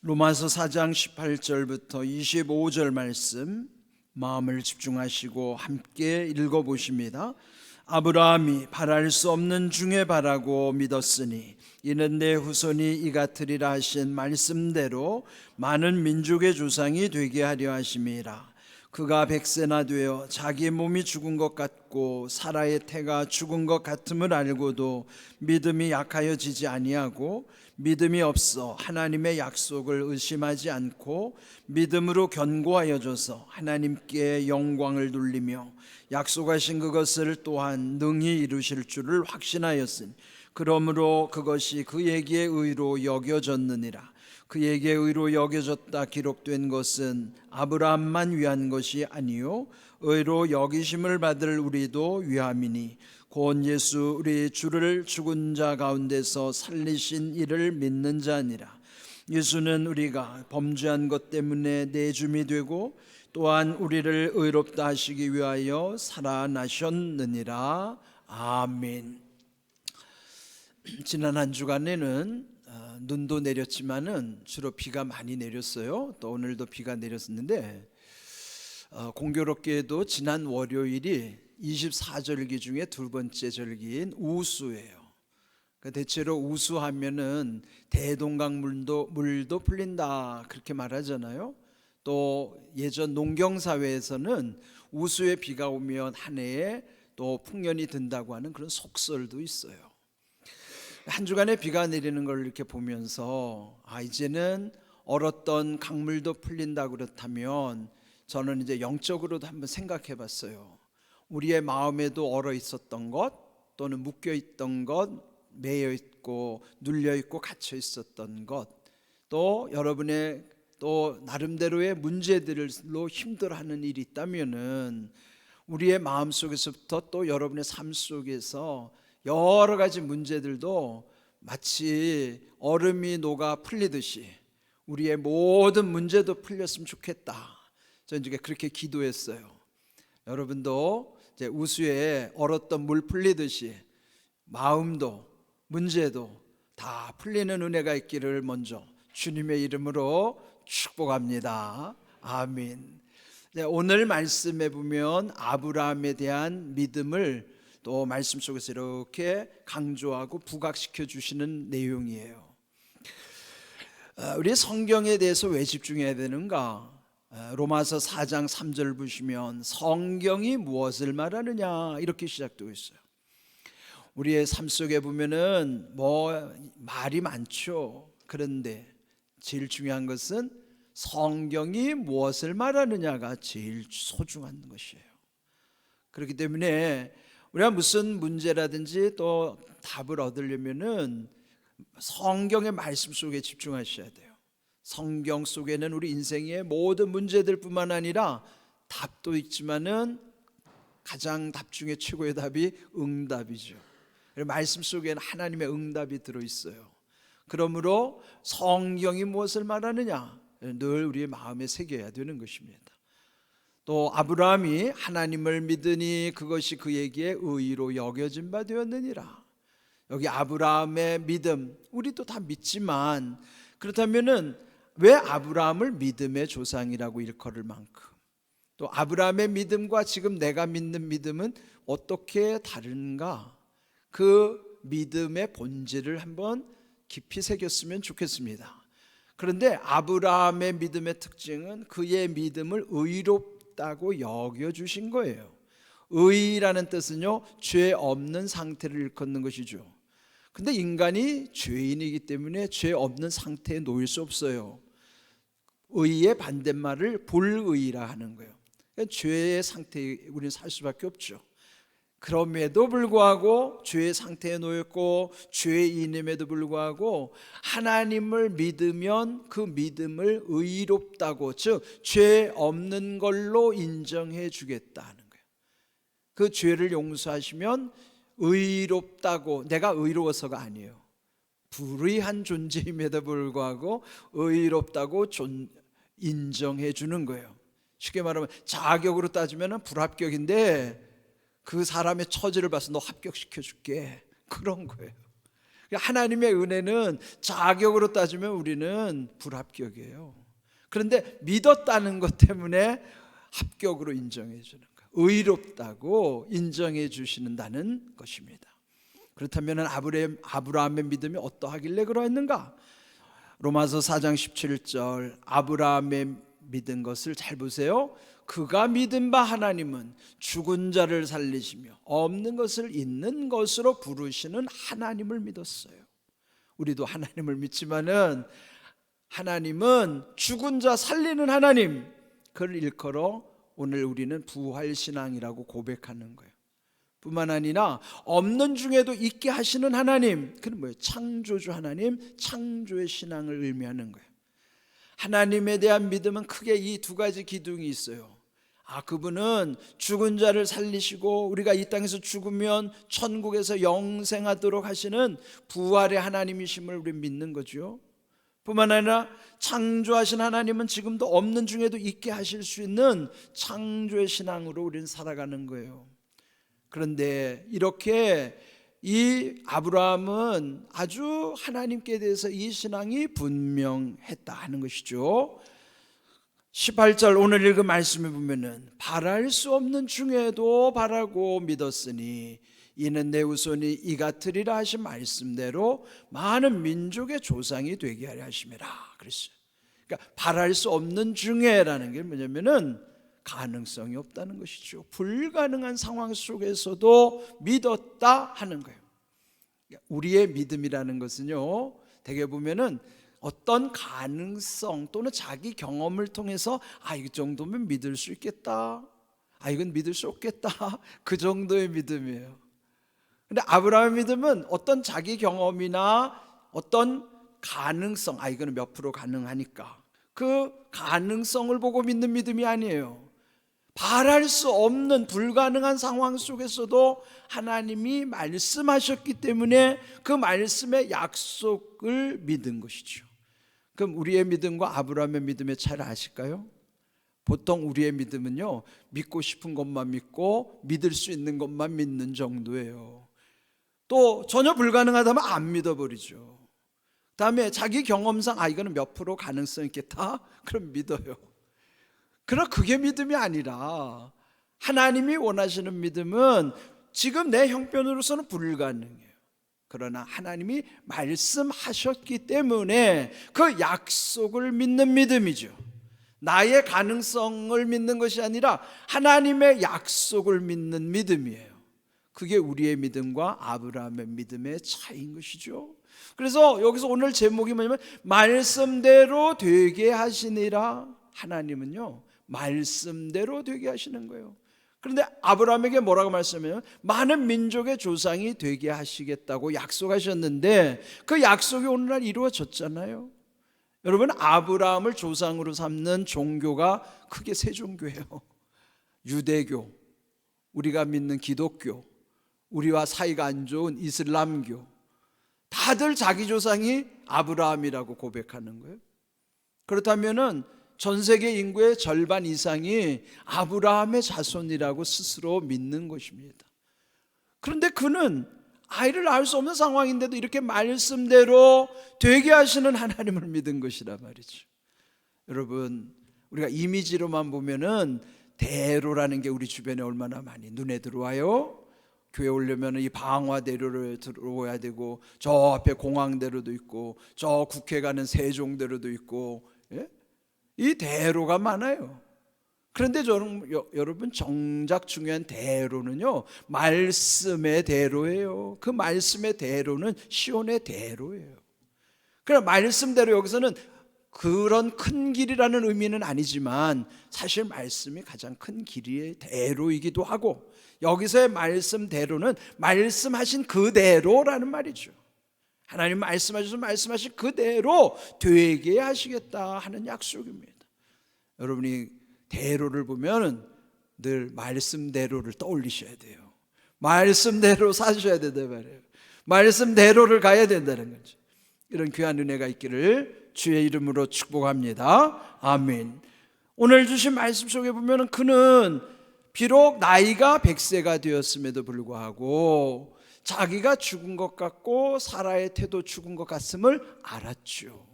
로마서 4장 18절부터 25절 말씀 마음을 집중하시고 함께 읽어보십니다. 아브라함이 바랄 수 없는 중에 바라고 믿었으니 이는 내 후손이 이같으리라 하신 말씀대로 많은 민족의 조상이 되게 하려 하심이라. 그가 100세나 되어 자기 몸이 죽은 것 같고 사라의 태가 죽은 것 같음을 알고도 믿음이 약하여지지 아니하고 믿음이 없어 하나님의 약속을 의심하지 않고 믿음으로 견고하여져서 하나님께 영광을 돌리며 약속하신 그것을 또한 능히 이루실 줄을 확신하였으니 그러므로 그것이 그에게 의로 여겨졌느니라. 그에게 의로 여겨졌다 기록된 것은 아브라함만 위한 것이 아니요 의로 여기심을 받을 우리도 위함이니 곧 예수 우리 주를 죽은 자 가운데서 살리신 이를 믿는 자니라. 예수는 우리가 범죄한 것 때문에 내줌이 되고 또한 우리를 의롭다 하시기 위하여 살아나셨느니라. 아멘. 지난 한 주간에는 눈도 내렸지만은 주로 비가 많이 내렸어요. 또 오늘도 비가 내렸었는데 공교롭게도 지난 월요일이 24절기 중에 두 번째 절기인 우수예요. 대체로 우수하면은 물도 풀린다 그렇게 말하잖아요. 또 예전 농경사회에서는 우수에 비가 오면 한 해에 또 풍년이 든다고 하는 그런 속설도 있어요. 한 주간에 비가 내리는 걸 이렇게 보면서 이제는 얼었던 강물도 풀린다 그렇다면 저는 이제 영적으로도 한번 생각해 봤어요. 우리의 마음에도 얼어 있었던 것 또는 묶여 있던 것, 매여 있고 눌려 있고 갇혀 있었던 것, 또 여러분의 또 나름대로의 문제들로 힘들어하는 일이 있다면은 우리의 마음 속에서부터 또 여러분의 삶 속에서 여러 가지 문제들도 마치 얼음이 녹아 풀리듯이 우리의 모든 문제도 풀렸으면 좋겠다. 저는 이제 그렇게 기도했어요. 여러분도 이제 우수에 얼었던 물 풀리듯이 마음도 문제도 다 풀리는 은혜가 있기를 먼저 주님의 이름으로 축복합니다. 아멘. 오늘 말씀에 보면 아브라함에 대한 믿음을 또 말씀 속에서 이렇게 강조하고 부각시켜 주시는 내용이에요. 우리 성경에 대해서 왜 집중해야 되는가? 로마서 4장 3절 보시면 성경이 무엇을 말하느냐 이렇게 시작되고 있어요. 우리의 삶 속에 보면은 말이 많죠. 그런데 제일 중요한 것은 성경이 무엇을 말하느냐가 제일 소중한 것이에요. 그렇기 때문에 우리가 무슨 문제라든지 또 답을 얻으려면은 성경의 말씀 속에 집중하셔야 돼요. 성경 속에는 우리 인생의 모든 문제들뿐만 아니라 답도 있지만은 가장 답 중에 최고의 답이 응답이죠. 말씀 속에는 하나님의 응답이 들어있어요. 그러므로 성경이 무엇을 말하느냐 늘 우리의 마음에 새겨야 되는 것입니다. 또 아브라함이 하나님을 믿으니 그것이 그에게 의로 여겨진 바 되었느니라. 여기 아브라함의 믿음, 우리도 다 믿지만 그렇다면은 왜 아브라함을 믿음의 조상이라고 일컬을 만큼 또 아브라함의 믿음과 지금 내가 믿는 믿음은 어떻게 다른가? 그 믿음의 본질을 한번 깊이 새겼으면 좋겠습니다. 그런데 아브라함의 믿음의 특징은 그의 믿음을 의롭다고 여겨주신 거예요. 의라는 뜻은요, 죄 없는 상태를 일컫는 것이죠. 근데 인간이 죄인이기 때문에 죄 없는 상태에 놓일 수 없어요. 의의 반대말을 불의라 하는 거예요. 그러니까 죄의 상태에 우리는 살 수밖에 없죠. 그럼에도 불구하고 죄의 상태에 놓였고 죄인임에도 불구하고 하나님을 믿으면 그 믿음을 의롭다고, 즉 죄 없는 걸로 인정해 주겠다는 거예요. 그 죄를 용서하시면 의롭다고, 내가 의로워서가 아니에요. 불의한 존재임에도 불구하고 의롭다고 인정해 주는 거예요. 쉽게 말하면 자격으로 따지면 불합격인데 그 사람의 처지를 봐서 너 합격시켜 줄게, 그런 거예요. 하나님의 은혜는 자격으로 따지면 우리는 불합격이에요. 그런데 믿었다는 것 때문에 합격으로 인정해 주는 거예요. 의롭다고 인정해 주시는다는 것입니다. 그렇다면 아브라함의 믿음이 어떠하길래 그러했는가? 로마서 4장 17절, 아브라함의 믿은 것을 잘 보세요. 그가 믿은 바 하나님은 죽은 자를 살리시며 없는 것을 있는 것으로 부르시는 하나님을 믿었어요. 우리도 하나님을 믿지만은 하나님은 죽은 자 살리는 하나님, 그를 일컬어 오늘 우리는 부활신앙이라고 고백하는 거예요. 뿐만 아니라 없는 중에도 있게 하시는 하나님, 그는 뭐예요? 창조주 하나님, 창조의 신앙을 의미하는 거예요. 하나님에 대한 믿음은 크게 이 두 가지 기둥이 있어요. 그분은 죽은 자를 살리시고 우리가 이 땅에서 죽으면 천국에서 영생하도록 하시는 부활의 하나님이심을 우리 믿는 거죠. 뿐만 아니라 창조하신 하나님은 지금도 없는 중에도 있게 하실 수 있는 창조의 신앙으로 우리는 살아가는 거예요. 그런데 이렇게 이 아브라함은 아주 하나님께 대해서 이 신앙이 분명했다 하는 것이죠. 18절 오늘 읽은 말씀에 보면은 바랄 수 없는 중에도 바라고 믿었으니 이는 내 후손이 이 같으리라 하신 말씀대로 많은 민족의 조상이 되게 하려 하심이라 그랬어요. 그러니까 바랄 수 없는 중에라는 게 뭐냐면은 가능성이 없다는 것이죠. 불가능한 상황 속에서도 믿었다 하는 거예요. 우리의 믿음이라는 것은요, 대개 보면은 어떤 가능성 또는 자기 경험을 통해서 이 정도면 믿을 수 있겠다, 이건 믿을 수 없겠다, 그 정도의 믿음이에요. 근데 아브라함의 믿음은 어떤 자기 경험이나 어떤 가능성, 이거는 몇 프로 가능하니까 그 가능성을 보고 믿는 믿음이 아니에요. 바랄 수 없는 불가능한 상황 속에서도 하나님이 말씀하셨기 때문에 그 말씀의 약속을 믿은 것이죠. 그럼 우리의 믿음과 아브라함의 믿음의 차이를 아실까요? 보통 우리의 믿음은요, 믿고 싶은 것만 믿고 믿을 수 있는 것만 믿는 정도예요. 또 전혀 불가능하다면 안 믿어버리죠. 다음에 자기 경험상 이거는 몇 프로 가능성 있겠다? 그럼 믿어요. 그러나 그게 믿음이 아니라 하나님이 원하시는 믿음은 지금 내 형편으로서는 불가능해요. 그러나 하나님이 말씀하셨기 때문에 그 약속을 믿는 믿음이죠. 나의 가능성을 믿는 것이 아니라 하나님의 약속을 믿는 믿음이에요. 그게 우리의 믿음과 아브라함의 믿음의 차이인 것이죠. 그래서 여기서 오늘 제목이 뭐냐면 말씀대로 되게 하시니라. 하나님은요, 말씀대로 되게 하시는 거예요. 그런데 아브라함에게 뭐라고 말씀해요? 많은 민족의 조상이 되게 하시겠다고 약속하셨는데 그 약속이 오늘날 이루어졌잖아요. 여러분, 아브라함을 조상으로 삼는 종교가 크게 세 종교예요. 유대교, 우리가 믿는 기독교, 우리와 사이가 안 좋은 이슬람교, 다들 자기 조상이 아브라함이라고 고백하는 거예요. 그렇다면은 전 세계 인구의 절반 이상이 아브라함의 자손이라고 스스로 믿는 것입니다. 그런데 그는 아이를 낳을 수 없는 상황인데도 이렇게 말씀대로 되게 하시는 하나님을 믿은 것이란 말이죠. 여러분, 우리가 이미지로만 보면은 대로라는 게 우리 주변에 얼마나 많이 눈에 들어와요. 교회 오려면 이 방화대로를 들어와야 되고, 저 앞에 공항대로도 있고, 저 국회 가는 세종대로도 있고, 이 대로가 많아요. 그런데 여러분, 정작 중요한 대로는요, 말씀의 대로예요. 그 말씀의 대로는 시온의 대로예요. 그러나 말씀대로 여기서는 그런 큰 길이라는 의미는 아니지만 사실 말씀이 가장 큰 길이의 대로이기도 하고, 여기서의 말씀대로는 말씀하신 그대로라는 말이죠. 하나님 말씀하셔서 말씀하신 그대로 되게 하시겠다 하는 약속입니다. 여러분이 대로를 보면 늘 말씀대로를 떠올리셔야 돼요. 말씀대로 사셔야 된단 말이에요. 말씀대로를 가야 된다는 거죠. 이런 귀한 은혜가 있기를 주의 이름으로 축복합니다. 아멘. 오늘 주신 말씀 속에 보면 그는 비록 나이가 100세가 되었음에도 불구하고 자기가 죽은 것 같고 사라의 태도 죽은 것 같음을 알았죠.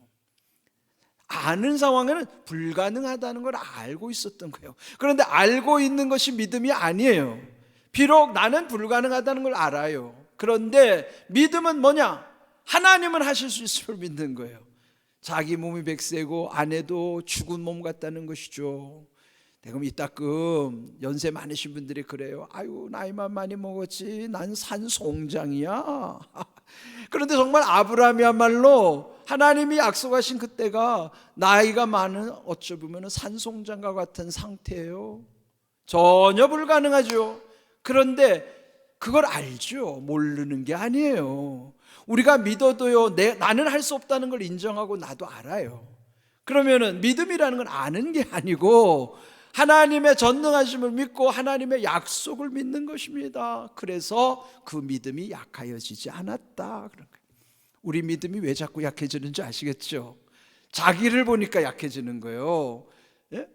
아는 상황에는 불가능하다는 걸 알고 있었던 거예요. 그런데 알고 있는 것이 믿음이 아니에요. 비록 나는 불가능하다는 걸 알아요. 그런데 믿음은 뭐냐? 하나님은 하실 수 있음을 믿는 거예요. 자기 몸이 100세고 아내도 죽은 몸 같다는 것이죠. 대금 이따금 연세 많으신 분들이 그래요. 아유, 나이만 많이 먹었지 난 산송장이야. 그런데 정말 아브라함이야말로 하나님이 약속하신 그때가 나이가 많은 어찌 보면 산송장과 같은 상태예요. 전혀 불가능하죠. 그런데 그걸 알죠. 모르는 게 아니에요. 우리가 믿어도요, 나는 할 수 없다는 걸 인정하고 나도 알아요. 그러면은 믿음이라는 건 아는 게 아니고 하나님의 전능하심을 믿고 하나님의 약속을 믿는 것입니다. 그래서 그 믿음이 약하여지지 않았다 그런 거예요. 우리 믿음이 왜 자꾸 약해지는지 아시겠죠? 자기를 보니까 약해지는 거예요. 예?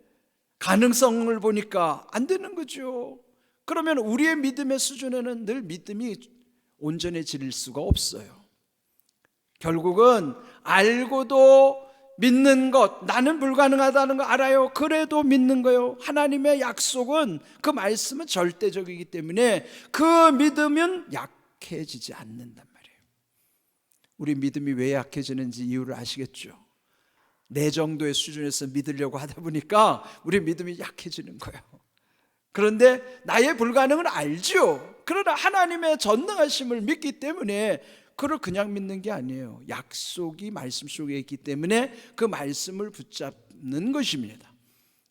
가능성을 보니까 안 되는 거죠. 그러면 우리의 믿음의 수준에는 늘 믿음이 온전해질 수가 없어요. 결국은 알고도 믿는 것, 나는 불가능하다는 거 알아요. 그래도 믿는 거예요. 하나님의 약속은, 그 말씀은 절대적이기 때문에 그 믿음은 약해지지 않는단 말이에요. 우리 믿음이 왜 약해지는지 이유를 아시겠죠? 내 정도의 수준에서 믿으려고 하다 보니까 우리 믿음이 약해지는 거예요. 그런데 나의 불가능은 알죠. 그러나 하나님의 전능하심을 믿기 때문에 그걸 그냥 믿는 게 아니에요. 약속이 말씀 속에 있기 때문에 그 말씀을 붙잡는 것입니다.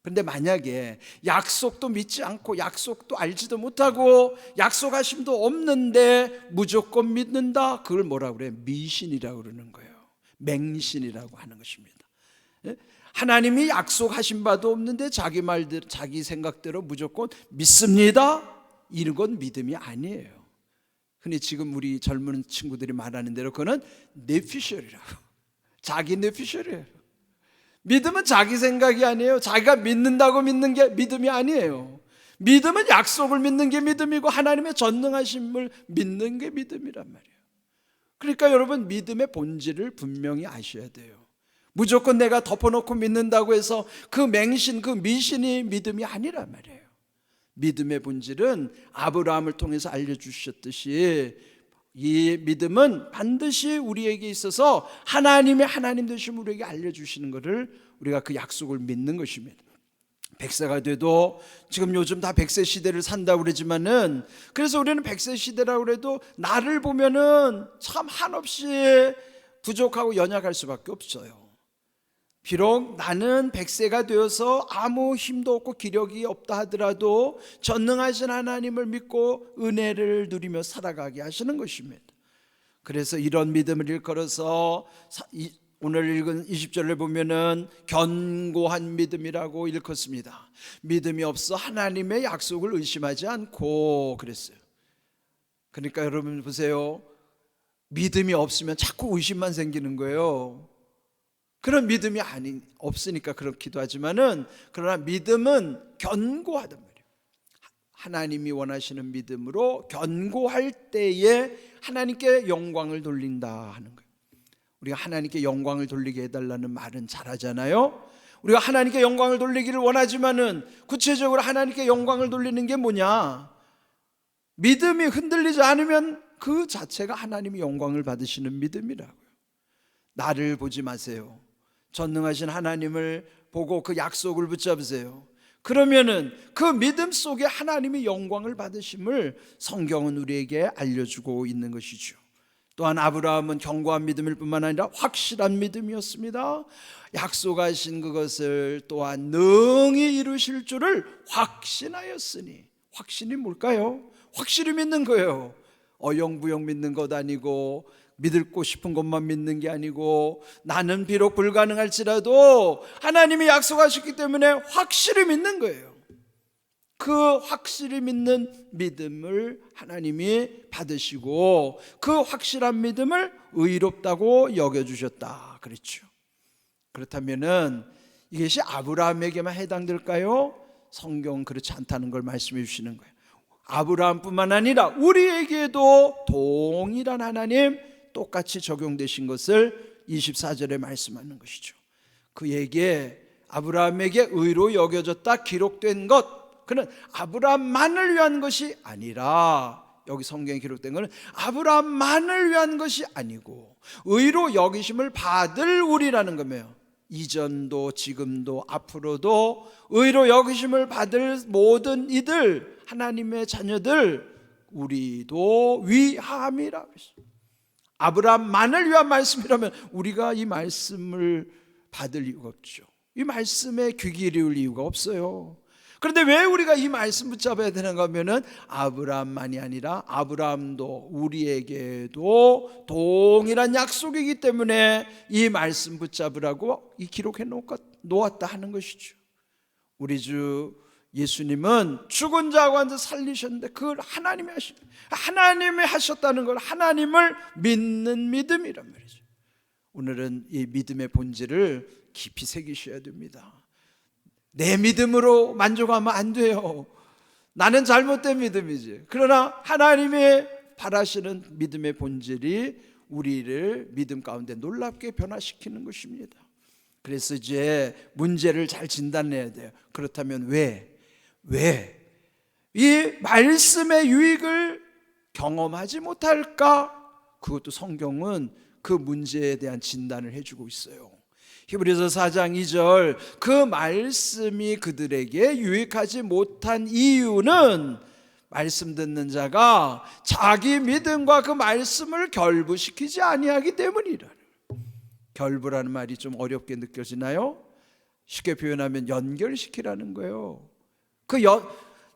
그런데 만약에 약속도 믿지 않고 약속도 알지도 못하고 약속하심도 없는데 무조건 믿는다, 그걸 뭐라고 그래요? 미신이라고 그러는 거예요. 맹신이라고 하는 것입니다. 하나님이 약속하신 바도 없는데 자기 말대로 자기 생각대로 무조건 믿습니다, 이런 건 믿음이 아니에요. 흔히 지금 우리 젊은 친구들이 말하는 대로 그거는 뇌피셜이라고, 자기 뇌피셜이에요. 믿음은 자기 생각이 아니에요. 자기가 믿는다고 믿는 게 믿음이 아니에요. 믿음은 약속을 믿는 게 믿음이고 하나님의 전능하심을 믿는 게 믿음이란 말이에요. 그러니까 여러분, 믿음의 본질을 분명히 아셔야 돼요. 무조건 내가 덮어놓고 믿는다고 해서 그 맹신, 그 미신이 믿음이 아니란 말이에요. 믿음의 본질은 아브라함을 통해서 알려주셨듯이 이 믿음은 반드시 우리에게 있어서 하나님의 하나님 되심을 우리에게 알려주시는 것을 우리가 그 약속을 믿는 것입니다. 100세가 돼도 지금 요즘 다 100세 시대를 산다고 그러지만은, 그래서 우리는 100세 시대라고 그래도 나를 보면은 참 한없이 부족하고 연약할 수밖에 없어요. 비록 나는 100세가 되어서 아무 힘도 없고 기력이 없다 하더라도 전능하신 하나님을 믿고 은혜를 누리며 살아가게 하시는 것입니다. 그래서 이런 믿음을 일컬어서 오늘 읽은 20절을 보면은 견고한 믿음이라고 일컫습니다. 믿음이 없어 하나님의 약속을 의심하지 않고 그랬어요. 그러니까 여러분 보세요. 믿음이 없으면 자꾸 의심만 생기는 거예요. 그런 믿음이 없으니까 그렇기도 하지만은, 그러나 믿음은 견고하단 말이에요. 하나님이 원하시는 믿음으로 견고할 때에 하나님께 영광을 돌린다 하는 거예요. 우리가 하나님께 영광을 돌리게 해달라는 말은 잘하잖아요. 우리가 하나님께 영광을 돌리기를 원하지만은 구체적으로 하나님께 영광을 돌리는 게 뭐냐? 믿음이 흔들리지 않으면 그 자체가 하나님이 영광을 받으시는 믿음이라고요. 나를 보지 마세요. 전능하신 하나님을 보고 그 약속을 붙잡으세요. 그러면은 그 믿음 속에 하나님이 영광을 받으심을 성경은 우리에게 알려주고 있는 것이죠. 또한 아브라함은 견고한 믿음일 뿐만 아니라 확실한 믿음이었습니다. 약속하신 그것을 또한 능히 이루실 줄을 확신하였으니. 확신이 뭘까요? 확실히 믿는 거예요. 어영부영 믿는 것 아니고, 믿고 싶은 것만 믿는 게 아니고, 나는 비록 불가능할지라도 하나님이 약속하셨기 때문에 확실히 믿는 거예요. 그 확실히 믿는 믿음을 하나님이 받으시고 그 확실한 믿음을 의롭다고 여겨주셨다 그랬죠. 그렇다면은 이것이 아브라함에게만 해당될까요? 성경은 그렇지 않다는 걸 말씀해 주시는 거예요. 아브라함뿐만 아니라 우리에게도 동일한 하나님 똑같이 적용되신 것을 24절에 말씀하는 것이죠. 그에게 아브라함에게 의로 여겨졌다 기록된 것, 그는 아브라함만을 위한 것이 아니라, 여기 성경에 기록된 것은 아브라함만을 위한 것이 아니고 의로 여기심을 받을 우리라는 거예요. 이전도 지금도 앞으로도 의로 여기심을 받을 모든 이들, 하나님의 자녀들, 우리도 위함이라. 아브라함만을 위한 말씀이라면 우리가 이 말씀을 받을 이유가 없죠. 이 말씀에 귀 기울일 이유가 없어요. 그런데 왜 우리가 이 말씀 붙잡아야 되는가 하면은 아브라함만이 아니라 아브라함도 우리에게도 동일한 약속이기 때문에 이 말씀 붙잡으라고 이 기록해 놓았다 하는 것이죠. 우리 주 예수님은 죽은 자 가운데 살리셨는데 그걸 하나님이 하셨다는 걸 하나님을 믿는 믿음이란 말이죠. 오늘은 이 믿음의 본질을 깊이 새기셔야 됩니다. 내 믿음으로 만족하면 안 돼요. 나는 잘못된 믿음이지. 그러나 하나님의 바라시는 믿음의 본질이 우리를 믿음 가운데 놀랍게 변화시키는 것입니다. 그래서 이제 문제를 잘 진단해야 돼요. 그렇다면 왜 이 말씀의 유익을 경험하지 못할까? 그것도 성경은 그 문제에 대한 진단을 해주고 있어요. 히브리서 4장 2절, 그 말씀이 그들에게 유익하지 못한 이유는 말씀 듣는 자가 자기 믿음과 그 말씀을 결부시키지 아니하기 때문이라. 결부라는 말이 좀 어렵게 느껴지나요? 쉽게 표현하면 연결시키라는 거예요.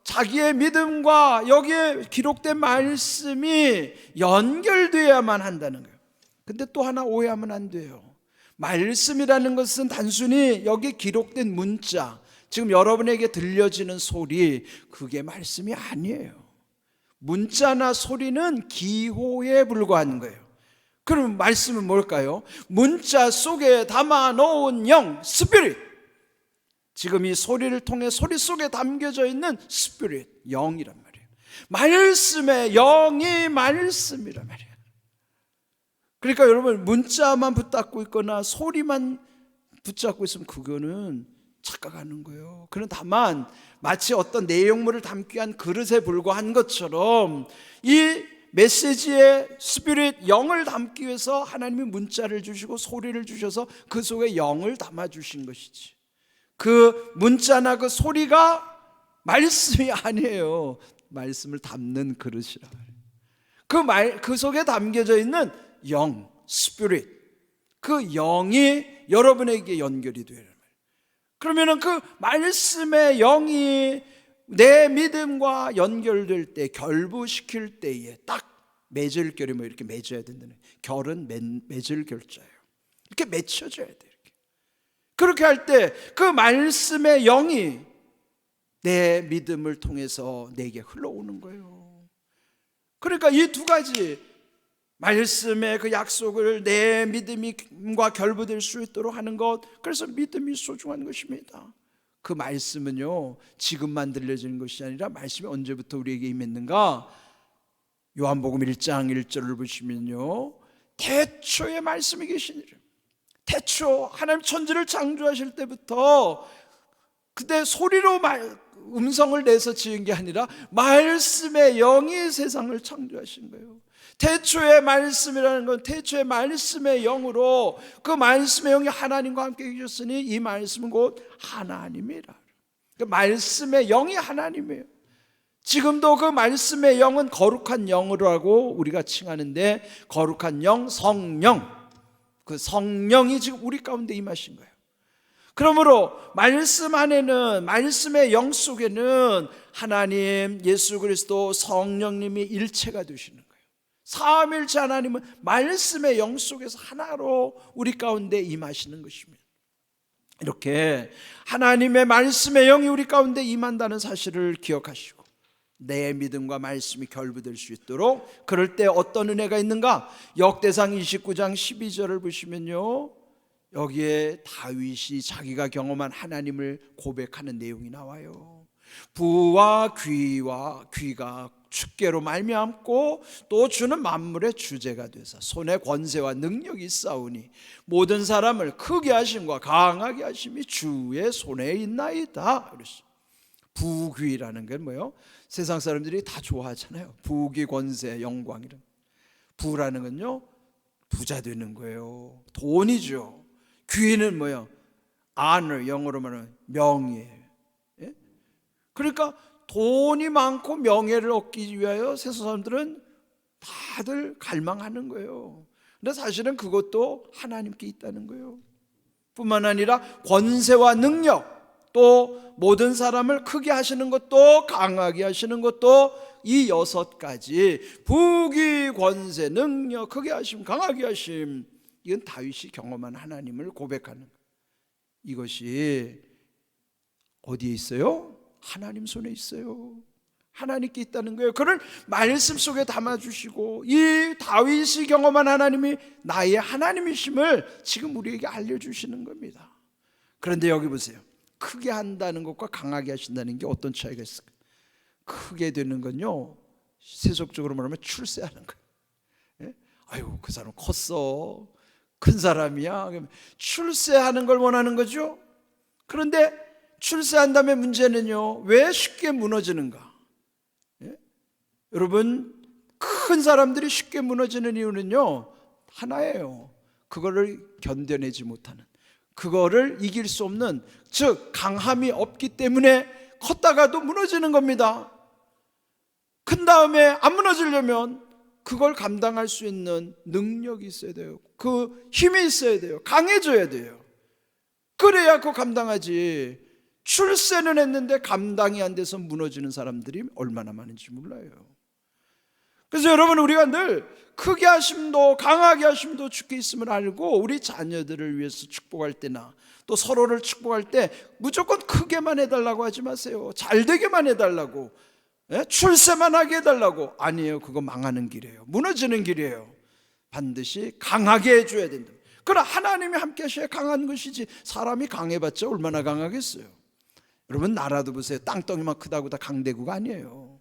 자기의 믿음과 여기에 기록된 말씀이 연결되어야만 한다는 거예요. 근데 또 하나 오해하면 안 돼요. 말씀이라는 것은 단순히 여기 기록된 문자, 지금 여러분에게 들려지는 소리, 그게 말씀이 아니에요. 문자나 소리는 기호에 불과한 거예요. 그럼 말씀은 뭘까요? 문자 속에 담아 놓은 영, 스피릿. 지금 이 소리를 통해 소리 속에 담겨져 있는 스피릿, 영이란 말이에요. 말씀의 영이 말씀이란 말이에요. 그러니까 여러분, 문자만 붙잡고 있거나 소리만 붙잡고 있으면 그거는 착각하는 거예요. 그는 다만 마치 어떤 내용물을 담기 위한 그릇에 불과한 것처럼 이 메시지의 스피릿, 영을 담기 위해서 하나님이 문자를 주시고 소리를 주셔서 그 속에 영을 담아주신 것이지, 그 문자나 그 소리가 말씀이 아니에요. 말씀을 담는 그릇이라. 그 속에 담겨져 있는 영, 스피릿, 그 영이 여러분에게 연결이 돼요. 그러면은 그 말씀의 영이 내 믿음과 연결될 때, 결부시킬 때에 딱 맺을 결이 이렇게 맺어야 된다는, 결은 맺을 결자예요. 이렇게 맺혀져야 돼. 이렇게. 그렇게 할 때 그 말씀의 영이 내 믿음을 통해서 내게 흘러오는 거예요. 그러니까 이 두 가지, 말씀의 그 약속을 내 믿음과 결부될 수 있도록 하는 것, 그래서 믿음이 소중한 것입니다. 그 말씀은요, 지금만 들려지는 것이 아니라 말씀이 언제부터 우리에게 임했는가? 요한복음 1장 1절을 보시면요, 태초에 말씀이 계시니라. 태초 하나님 천지를 창조하실 때부터, 그때 소리로 음성을 내서 지은 게 아니라 말씀의 영이 세상을 창조하신 거예요. 태초의 말씀이라는 건 태초의 말씀의 영으로, 그 말씀의 영이 하나님과 함께 계셨으니 이 말씀은 곧 하나님이라. 그 말씀의 영이 하나님이에요. 지금도 그 말씀의 영은 거룩한 영으로 우리가 칭하는데, 거룩한 영, 성령, 그 성령이 지금 우리 가운데 임하신 거예요. 그러므로 말씀 안에는, 말씀의 영 속에는 하나님, 예수 그리스도, 성령님이 일체가 되시는 거예요. 삼위일체 하나님은 말씀의 영 속에서 하나로 우리 가운데 임하시는 것입니다. 이렇게 하나님의 말씀의 영이 우리 가운데 임한다는 사실을 기억하시고, 내 믿음과 말씀이 결부될 수 있도록, 그럴 때 어떤 은혜가 있는가? 역대상 29장 12절을 보시면요, 여기에 다윗이 자기가 경험한 하나님을 고백하는 내용이 나와요. 부와 귀가 주께로 말미암고 또 주는 만물의 주제가 되사 손에 권세와 능력이 있사오니 모든 사람을 크게 하심과 강하게 하심이 주의 손에 있나이다. 그랬어. 부귀라는 게 뭐예요? 세상 사람들이 다 좋아하잖아요. 부귀 권세 영광이란. 부라는 건요 부자 되는 거예요. 돈이죠. 귀는 뭐예요? honor, 영어로 말하면 명예예요. 예? 그러니까 돈이 많고 명예를 얻기 위하여 세상 사람들은 다들 갈망하는 거예요. 근데 사실은 그것도 하나님께 있다는 거예요. 뿐만 아니라 권세와 능력, 또 모든 사람을 크게 하시는 것도 강하게 하시는 것도 이 6가지 부귀 권세 능력 크게 하심 강하게 하심, 이건 다윗이 경험한 하나님을 고백하는 거예요. 이것이 어디에 있어요? 하나님 손에 있어요. 하나님께 있다는 거예요. 그를 말씀 속에 담아주시고 이 다윗이 경험한 하나님이 나의 하나님이심을 지금 우리에게 알려주시는 겁니다. 그런데 여기 보세요. 크게 한다는 것과 강하게 하신다는 게 어떤 차이가 있을까요? 크게 되는 건요 세속적으로 말하면 출세하는 거예요. 예? 아유 그 사람 컸어, 큰 사람이야. 출세하는 걸 원하는 거죠. 그런데 출세한 다음에 문제는요 왜 쉽게 무너지는가? 예? 여러분 큰 사람들이 쉽게 무너지는 이유는요 하나예요. 그거를 견뎌내지 못하는, 그거를 이길 수 없는, 즉 강함이 없기 때문에 컸다가도 무너지는 겁니다. 큰 다음에 안 무너지려면 그걸 감당할 수 있는 능력이 있어야 돼요. 그 힘이 있어야 돼요. 강해져야 돼요. 그래야 그거 감당하지. 출세는 했는데 감당이 안 돼서 무너지는 사람들이 얼마나 많은지 몰라요. 그래서 여러분 우리가 늘 크게 하심도 강하게 하심도 주께 있음을 알고 우리 자녀들을 위해서 축복할 때나 또 서로를 축복할 때 무조건 크게만 해달라고 하지 마세요. 잘 되게만 해달라고, 출세만 하게 해달라고. 아니에요. 그거 망하는 길이에요. 무너지는 길이에요. 반드시 강하게 해줘야 된다. 그러나 하나님이 함께 하셔야 강한 것이지 사람이 강해봤자 얼마나 강하겠어요. 여러분 나라도 보세요. 땅덩이만 크다고 다 강대국가 아니에요.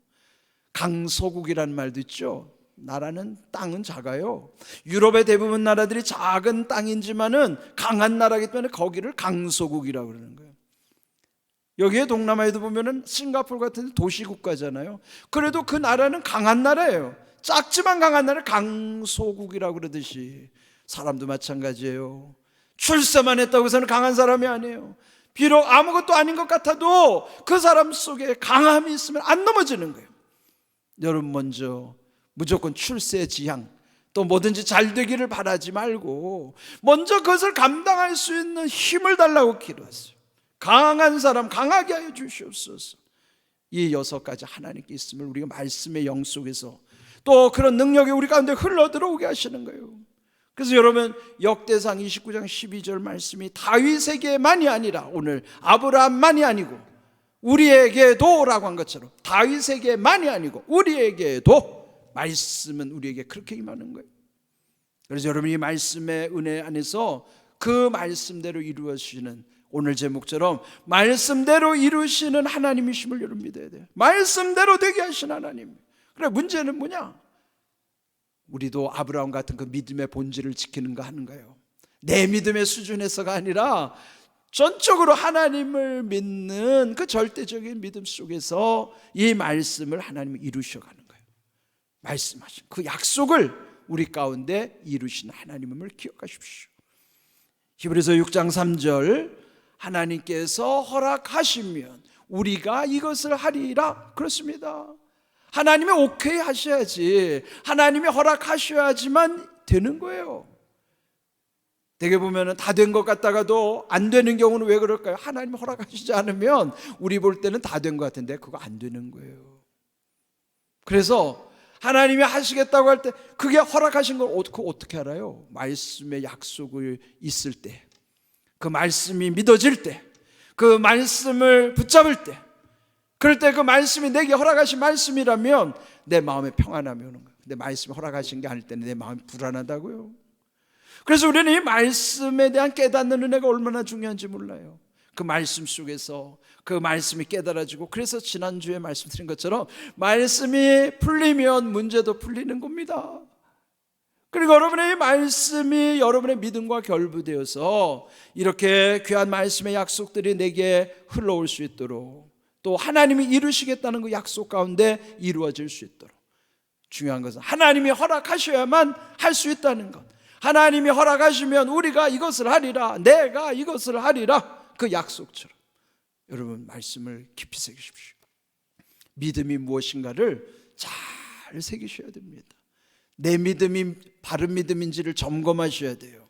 강소국이라는 말도 있죠. 나라는 땅은 작아요. 유럽의 대부분 나라들이 작은 땅이지만은 강한 나라이기 때문에 거기를 강소국이라고 그러는 거예요. 여기에 동남아에도 보면은 싱가포르 같은 도시국가잖아요. 그래도 그 나라는 강한 나라예요. 작지만 강한 나라를 강소국이라고 그러듯이 사람도 마찬가지예요. 출세만 했다고 해서는 강한 사람이 아니에요. 비록 아무것도 아닌 것 같아도 그 사람 속에 강함이 있으면 안 넘어지는 거예요. 여러분 먼저 무조건 출세 지향 또 뭐든지 잘 되기를 바라지 말고 먼저 그것을 감당할 수 있는 힘을 달라고 기도하세요. 강한 사람 강하게 하여 주시옵소서. 이 6가지 하나님께 있음을 우리가 말씀의 영 속에서 또 그런 능력이 우리 가운데 흘러 들어오게 하시는 거예요. 그래서 여러분 역대상 29장 12절 말씀이 다윗에게만이 아니라 오늘 아브라함만이 아니고 우리에게도 라고 한 것처럼 다윗에게만이 아니고 우리에게도 말씀은 우리에게 그렇게 임하는 거예요. 그래서 여러분이 말씀의 은혜 안에서 그 말씀대로 이루어지는, 오늘 제목처럼 말씀대로 이루시는 하나님이심을 여러분 믿어야 돼요. 말씀대로 되게 하신 하나님. 그래 문제는 뭐냐? 우리도 아브라함 같은 그 믿음의 본질을 지키는가 하는가요? 내 믿음의 수준에서가 아니라 전적으로 하나님을 믿는 그 절대적인 믿음 속에서 이 말씀을 하나님이 이루셔가는 거예요. 말씀하신 그 약속을 우리 가운데 이루신 하나님임을 기억하십시오. 히브리서 6장 3절 하나님께서 허락하시면 우리가 이것을 하리라 그렇습니다. 하나님이 오케이 하셔야지, 하나님이 허락하셔야지만 되는 거예요. 되게 보면 다 된 것 같다가도 안 되는 경우는 왜 그럴까요? 하나님이 허락하시지 않으면 우리 볼 때는 다 된 것 같은데 그거 안 되는 거예요. 그래서 하나님이 하시겠다고 할 때 그게 허락하신 걸 어떻게 알아요? 말씀의 약속을 있을 때, 그 말씀이 믿어질 때, 그 말씀을 붙잡을 때, 그럴 때 그 말씀이 내게 허락하신 말씀이라면 내 마음에 평안함이 오는 거예요. 근데 말씀이 허락하신 게 아닐 때는 내 마음이 불안하다고요. 그래서 우리는 이 말씀에 대한 깨닫는 은혜가 얼마나 중요한지 몰라요. 그 말씀 속에서 그 말씀이 깨달아지고, 그래서 지난주에 말씀드린 것처럼 말씀이 풀리면 문제도 풀리는 겁니다. 그리고 여러분의 말씀이 여러분의 믿음과 결부되어서 이렇게 귀한 말씀의 약속들이 내게 흘러올 수 있도록, 또 하나님이 이루시겠다는 그 약속 가운데 이루어질 수 있도록, 중요한 것은 하나님이 허락하셔야만 할 수 있다는 것. 하나님이 허락하시면 우리가 이것을 하리라, 내가 이것을 하리라, 그 약속처럼 여러분 말씀을 깊이 새기십시오. 믿음이 무엇인가를 잘 새기셔야 됩니다. 내 믿음이 바른 믿음인지를 점검하셔야 돼요.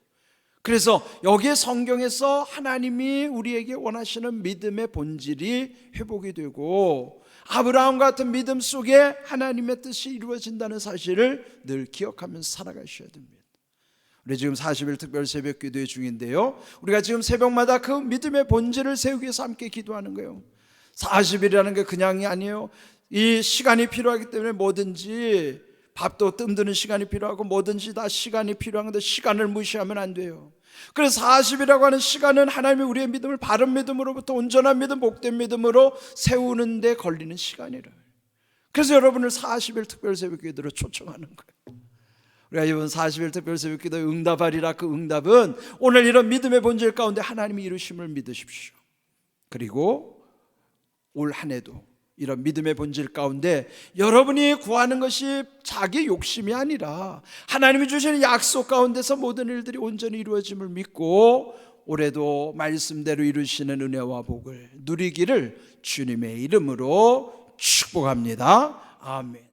그래서 여기에 성경에서 하나님이 우리에게 원하시는 믿음의 본질이 회복이 되고, 아브라함 같은 믿음 속에 하나님의 뜻이 이루어진다는 사실을 늘 기억하면서 살아가셔야 됩니다. 우리 지금 40일 특별 새벽 기도회 중인데요, 우리가 지금 새벽마다 그 믿음의 본질을 세우기 위해서 함께 기도하는 거예요. 40일이라는 게 그냥이 아니에요. 이 시간이 필요하기 때문에 뭐든지, 밥도 뜸드는 시간이 필요하고 뭐든지 다 시간이 필요한 건데 시간을 무시하면 안 돼요. 그래서 40이라고 하는 시간은 하나님이 우리의 믿음을 바른 믿음으로부터 온전한 믿음, 복된 믿음으로 세우는 데 걸리는 시간이라. 그래서 여러분을 40일 특별 새벽 기도로 초청하는 거예요. 우리가 이번 40일 특별 새벽 기도에 응답하리라, 그 응답은 오늘 이런 믿음의 본질 가운데 하나님이 이루심을 믿으십시오. 그리고 올 한 해도 이런 믿음의 본질 가운데 여러분이 구하는 것이 자기 욕심이 아니라 하나님이 주시는 약속 가운데서 모든 일들이 온전히 이루어짐을 믿고, 올해도 말씀대로 이루시는 은혜와 복을 누리기를 주님의 이름으로 축복합니다. 아멘.